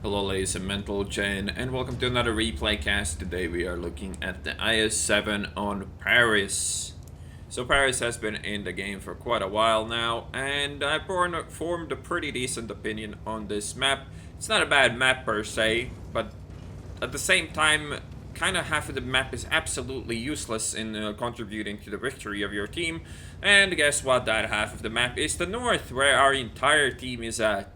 Hello ladies and mental Jen, and welcome to another replay cast. Today we are looking at the IS-7 on Paris. So Paris has been in the game for quite a while now, and I've formed a pretty decent opinion on this map. It's not a bad map per se, but at the same time, kind of half of the map is absolutely useless in contributing to the victory of your team. And guess what? That half of the map is the north, where our entire team is at.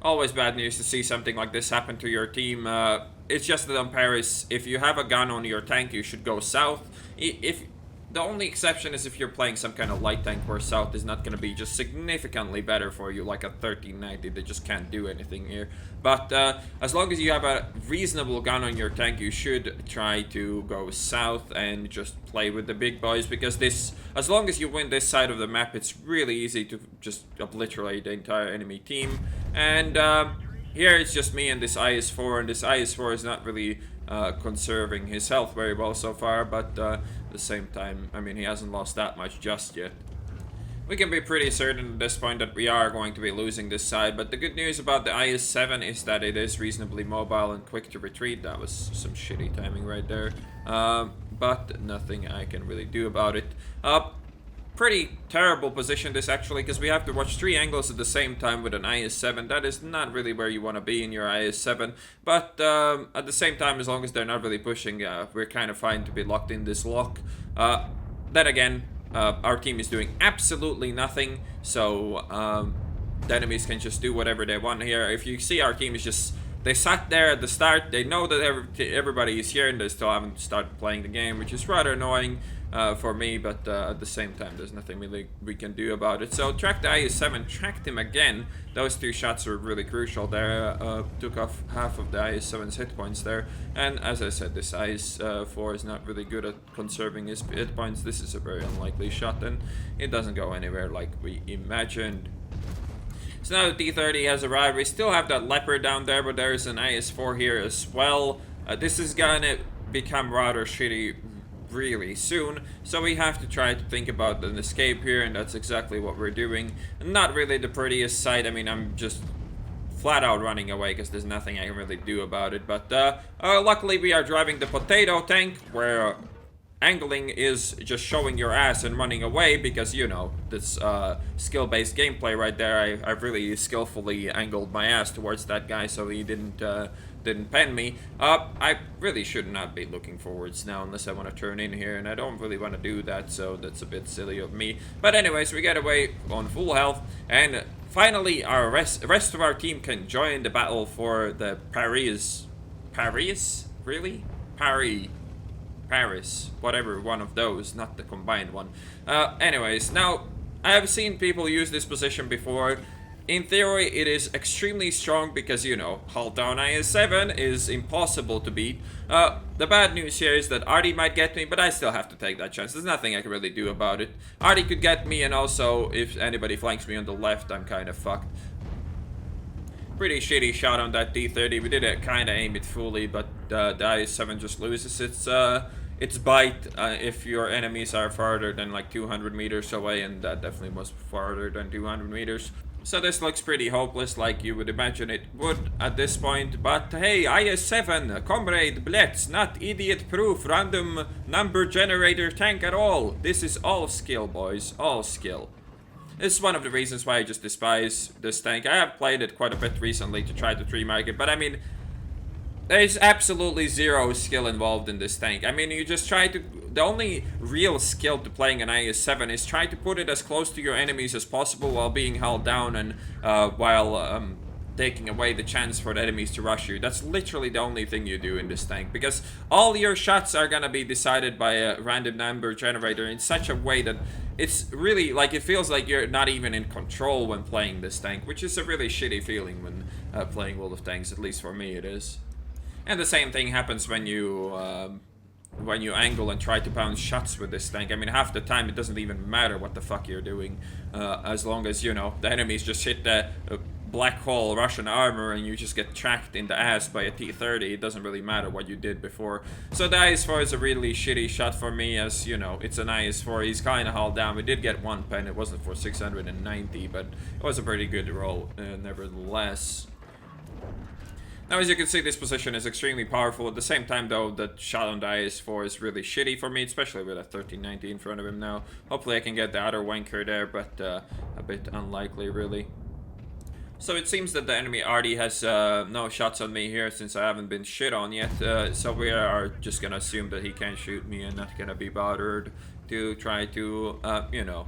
Always bad news to see something like this happen to your team. It's just that on Paris, if you have a gun on your tank, you should go south. If the only exception is if you're playing some kind of light tank where south is not going to be just significantly better for you, like a 1390, they just can't do anything here. But as long as you have a reasonable gun on your tank, you should try to go south and just play with the big boys, because this, as long as you win this side of the map, it's really easy to just obliterate the entire enemy team. And here it's just me and this IS-4, and this IS-4 is not really conserving his health very well so far, but at the same time, I mean, he hasn't lost that much just yet. We can be pretty certain at this point that we are going to be losing this side, but the good news about the IS-7 is that it is reasonably mobile and quick to retreat. That was some shitty timing right there, but nothing I can really do about it. Pretty terrible position this actually, because we have to watch 3 angles at the same time with an IS-7. That is not really where you want to be in your IS-7, but at the same time, as long as they're not really pushing, we're kind of fine to be locked in this lock. Then again, our team is doing absolutely nothing, so the enemies can just do whatever they want here. If you see, our team is just, they sat there at the start, they know that everybody is here, and they still haven't started playing the game, which is rather annoying for me, but at the same time, there's nothing really we can do about it. So track the IS-7, tracked him again. Those 2 shots were really crucial there, took off half of the IS-7's hit points there. And as I said, this IS-4 is not really good at conserving his hit points. This is a very unlikely shot, and it doesn't go anywhere like we imagined. So now the T-30 has arrived. We still have that Leopard down there, but there's an IS-4 here as well. This is gonna become rather shitty really soon, so we have to try to think about an escape here, and that's exactly what we're doing. Not really the prettiest sight. I mean, I'm just flat out running away because there's nothing I can really do about it, but luckily we are driving the potato tank, where angling is just showing your ass and running away, because, you know, this skill-based gameplay right there. I really skillfully angled my ass towards that guy so he didn't pen me. I really should not be looking forwards now unless I want to turn in here, and I don't really want to do that, so that's a bit silly of me. But anyways, we get away on full health, and finally our rest of our team can join the battle for the Paris, really? Paris, whatever one of those, not the combined one. Anyways, now I have seen people use this position before. In theory, it is extremely strong because, you know, hull down IS-7 is impossible to beat. The bad news here is that Artie might get me, but I still have to take that chance. There's nothing I can really do about it. Artie could get me, and also if anybody flanks me on the left, I'm kind of fucked. Pretty shitty shot on that T-30. We did kind of aim it fully, but the IS-7 just loses its bite if your enemies are farther than like 200 meters away, and that definitely was farther than 200 meters. So this looks pretty hopeless, like you would imagine it would at this point. But hey, IS-7, comrade, blitz, not idiot-proof random number generator tank at all. This is all skill, boys, all skill. This is one of the reasons why I just despise this tank. I have played it quite a bit recently to try to tree-mark it, but I mean, there's absolutely zero skill involved in this tank. I mean, you just try to... The only real skill to playing an IS-7 is try to put it as close to your enemies as possible while being held down, and while taking away the chance for the enemies to rush you. That's literally the only thing you do in this tank, because all your shots are gonna be decided by a random number generator in such a way that it's really, like, it feels like you're not even in control when playing this tank, which is a really shitty feeling when playing World of Tanks, at least for me it is. And the same thing happens when you angle and try to bounce shots with this tank. I mean, half the time it doesn't even matter what the fuck you're doing, as long as, you know, the enemies just hit the black hole Russian armor and you just get tracked in the ass by a T-30. It doesn't really matter what you did before. So the IS-4 is a really shitty shot for me, as, you know, it's an IS-4. He's kind of hauled down. We did get 1 pen. It wasn't for 690, but it was a pretty good roll, nevertheless. Now, as you can see, this position is extremely powerful. At the same time, though, the shot on the IS-4 is really shitty for me, especially with a 1390 in front of him now. Hopefully I can get the other wanker there, but a bit unlikely, really. So it seems that the enemy already has no shots on me here, since I haven't been shit on yet. So we are just gonna assume that he can't shoot me and not gonna be bothered to try to, you know,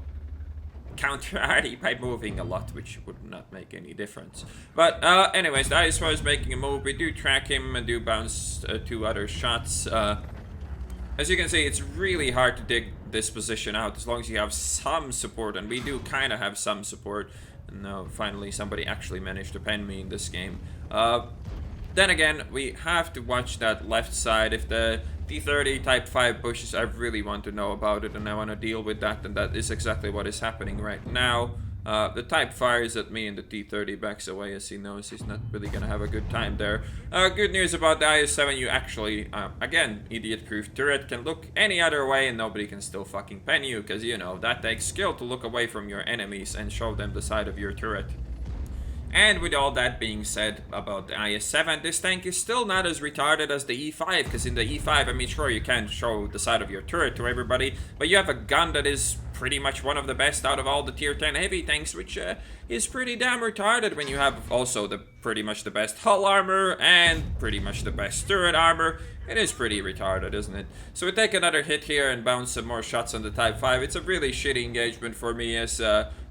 counter Artie by moving a lot, which would not make any difference. But anyways, the IS-4 is making a move. We do track him and do bounce 2 other shots. As you can see, it's really hard to dig this position out as long as you have some support, and we do kind of have some support. And now finally somebody actually managed to pen me in this game. Then again, we have to watch that left side. If the T30 Type 5 pushes, I really want to know about it, and I want to deal with that, and that is exactly what is happening right now. The Type fires at me, and the T30 backs away as he knows he's not really gonna have a good time there. Good news about the IS-7, you actually, again, idiot-proof turret, can look any other way and nobody can still fucking pen you, because, you know, that takes skill to look away from your enemies and show them the side of your turret. And with all that being said about the IS-7, this tank is still not as retarded as the E5, because in the E5, I mean, sure, you can show the side of your turret to everybody, but you have a gun that is pretty much one of the best out of all the tier 10 heavy tanks, which is pretty damn retarded when you have also pretty much the best hull armor and pretty much the best turret armor. It is pretty retarded, isn't it? So we take another hit here and bounce some more shots on the Type 5. It's a really shitty engagement for me, as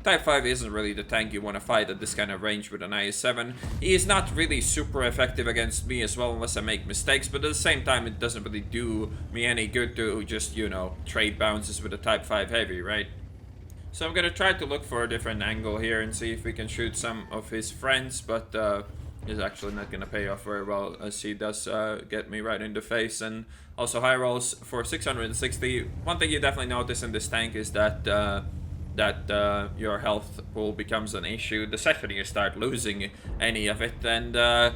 Type 5 isn't really the tank you want to fight at this kind of range with an IS-7. He is not really super effective against me as well, unless I make mistakes, but at the same time it doesn't really do me any good to just, you know, trade bounces with a Type 5 heavy, right? So I'm gonna try to look for a different angle here and see if we can shoot some of his friends, but is actually not gonna pay off very well, as he does get me right in the face. And also high rolls for 660. One thing you definitely notice in this tank is that your health pool becomes an issue the second you start losing any of it. And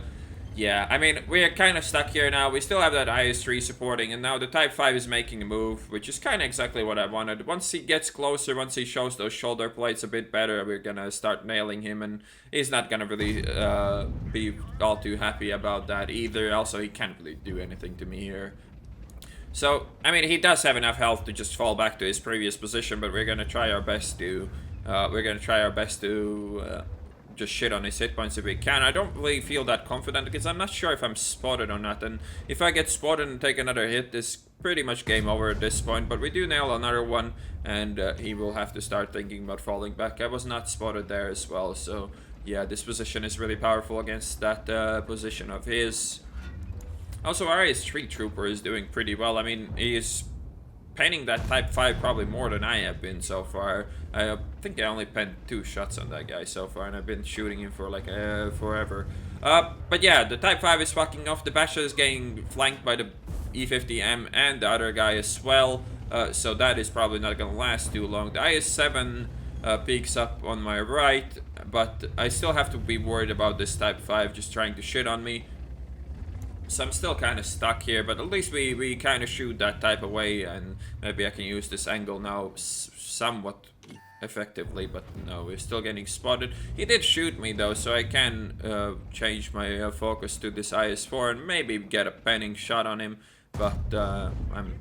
yeah, I mean, we're kind of stuck here now. We still have that IS-3 supporting, and now the Type 5 is making a move, which is kind of exactly what I wanted. Once he gets closer, once he shows those shoulder plates a bit better, we're gonna start nailing him, and he's not gonna really be all too happy about that either. Also, he can't really do anything to me here. So, I mean, he does have enough health to just fall back to his previous position, but we're gonna try our best to just shit on his hit points if we can. I don't really feel that confident because I'm not sure if I'm spotted or not, and if I get spotted and take another hit, it's pretty much game over at this point. But we do nail another one, and he will have to start thinking about falling back. I was not spotted there as well, so yeah, this position is really powerful against that position of his. Also, our IS-3 trooper is doing pretty well. I mean, he is penning that Type 5 probably more than I have been so far. I think I only penned 2 shots on that guy so far, and I've been shooting him for like forever. But yeah, the Type 5 is fucking off. The Basha is getting flanked by the E50M and the other guy as well, so that is probably not gonna last too long. The IS-7 peeks up on my right, but I still have to be worried about this Type 5 just trying to shit on me. So I'm still kind of stuck here, but at least we kind of shoot that type away, and maybe I can use this angle now somewhat effectively, but no, we're still getting spotted. He did shoot me though, so I can change my focus to this IS-4 and maybe get a penning shot on him, but I'm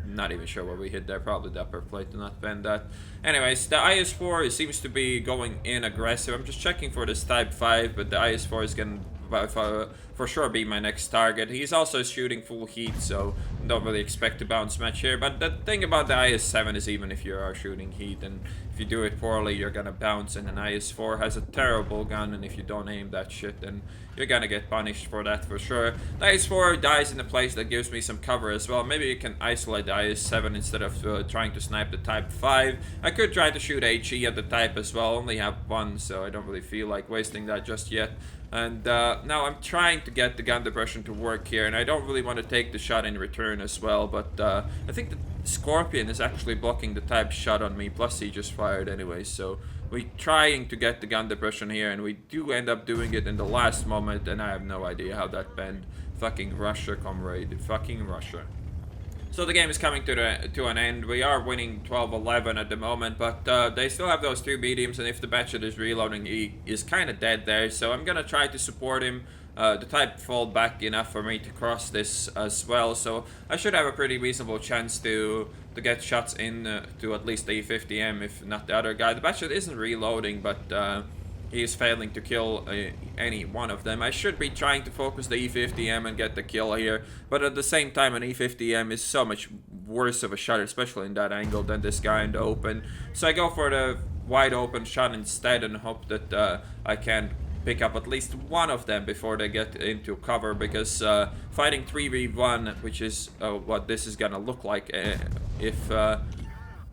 not even sure what we hit there. Probably the upper plate to not bend that. Anyways, the IS-4 seems to be going in aggressive. I'm just checking for this Type 5, but the IS-4 is gonna for sure be my next target. He's also shooting full heat, so don't really expect to bounce match here. But the thing about the IS-7 is, even if you are shooting heat, and if you do it poorly, you're gonna bounce, and an IS-4 has a terrible gun, and if you don't aim that shit, then you're gonna get punished for that for sure. The IS-4 dies in a place that gives me some cover as well. Maybe you can isolate the IS-7 instead of trying to snipe the Type 5. I could try to shoot HE at the Type as well, only have one, so I don't really feel like wasting that just yet. And now I'm trying to get the gun depression to work here, and I don't really want to take the shot in return as well, but I think the Scorpion is actually blocking the Type shot on me, plus he just fired anyway, so we're trying to get the gun depression here, and we do end up doing it in the last moment, and I have no idea how that bent. Fucking Russia, comrade. Fucking Russia. So the game is coming to an end. We are winning 12-11 at the moment, but they still have those 2 mediums, and if the Batchet is reloading, he is kind of dead there. So I'm gonna try to support him the type fall back enough for me to cross this as well. So I should have a pretty reasonable chance to get shots in to at least the E50M, if not the other guy. The Batshot isn't reloading, but he is failing to kill any one of them. I should be trying to focus the E50M and get the kill here, but at the same time, an E50M is so much worse of a shot, especially in that angle, than this guy in the open. So I go for the wide open shot instead and hope that I can pick up at least one of them before they get into cover, because fighting 3v1, which is what this is gonna look like if the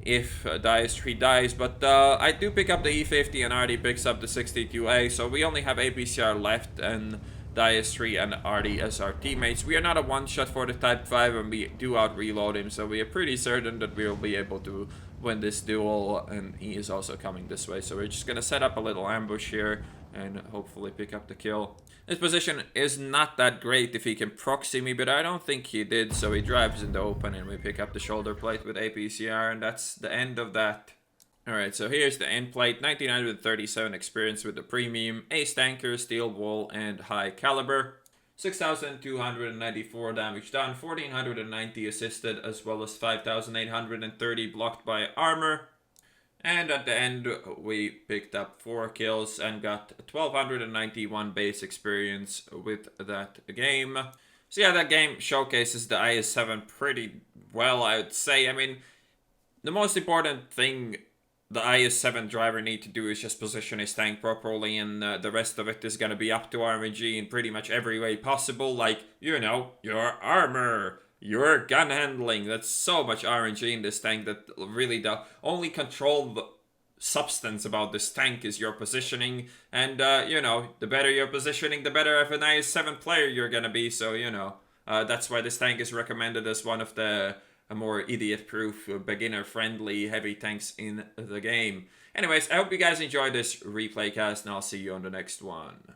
IS-3 dies. But I do pick up the E50 and Artie picks up the 62A, so we only have APCR left and the IS-3 and Artie as our teammates. We are not a one-shot for the Type 5 and we do out-reload him, so we are pretty certain that we will be able to win this duel, and he is also coming this way. So we're just gonna set up a little ambush here and hopefully pick up the kill. His position is not that great if he can proxy me, but I don't think he did, so he drives in the open and we pick up the shoulder plate with APCR, and that's the end of that. Alright, so here's the end plate. 1937 experience with the premium, ace tanker, steel wool, and high caliber. 6,294 damage done, 1,490 assisted, as well as 5,830 blocked by armor. And at the end, we picked up 4 kills and got 1,291 base experience with that game. So yeah, that game showcases the IS-7 pretty well, I would say. I mean, the most important thing the IS-7 driver need to do is just position his tank properly, and the rest of it is going to be up to RNG in pretty much every way possible. Like, you know, your armor, your gun handling. That's so much RNG in this tank that really the only controlled substance about this tank is your positioning. And, you know, the better your positioning, the better of an IS-7 player you're going to be. So, you know, that's why this tank is recommended as one of the more idiot-proof, beginner-friendly heavy tanks in the game. Anyways, I hope you guys enjoyed this replay cast, and I'll see you on the next one.